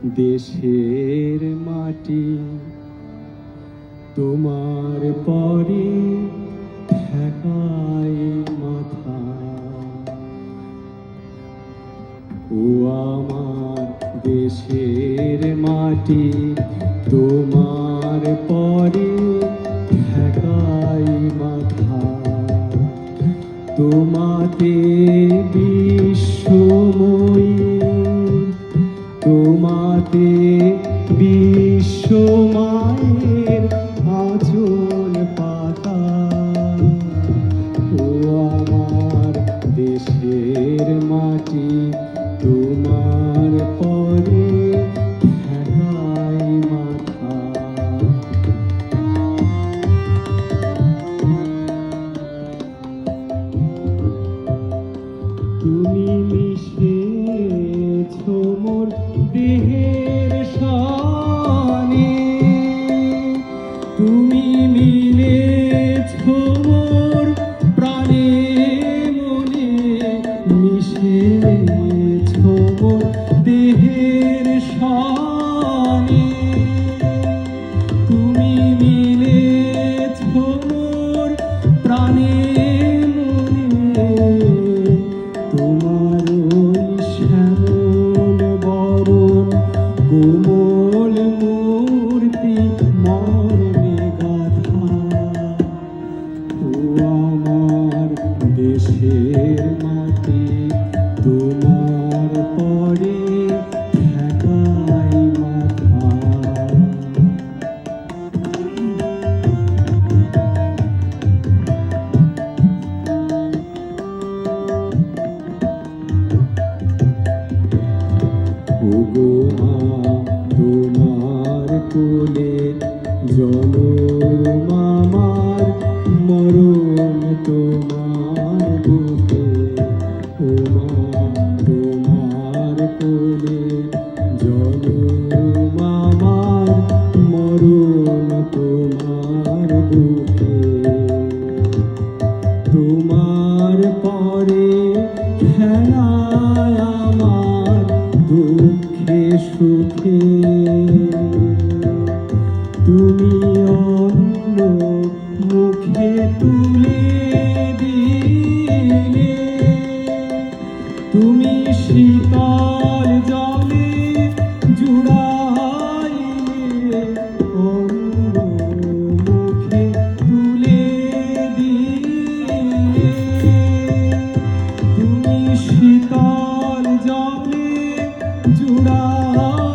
দেশের মাটি তোমার পরে ঠেকায় মাথা। ও আমার দেশের মাটি তোমার পরে ঠেকায় মাথা। তোমাতে বিশ্বময়ী, তোমাতে বিশ্বমায়ের আঁচল পাতা। ও আমার দেশের মাটি তোমার পরে ঠেকায় মাথা। তুমি মিশেছ মোর দেহের সনে, তুমি মিলেছ মোর প্রাণে মনে, মিশেছ মোর দেহের সনে। তুমি মিলেছ মোর প্রাণে মনে, তোমার ওই শ্যামল বরণ কোমল মূর্তি মর্মে গাথা। ও আমার দেশের মাটি তোমার পরে ঠেকায় মাথা। ওগো মা তোমার কোলে জনম আমার, মরণ তোমার বুকে। ও মা তোমার কোলে জনম আমার, মরণ তোমার বুকে। তোমার পরে খেলায় আমার দুঃখে সুখে। তুমি অন্য মুখে তুমি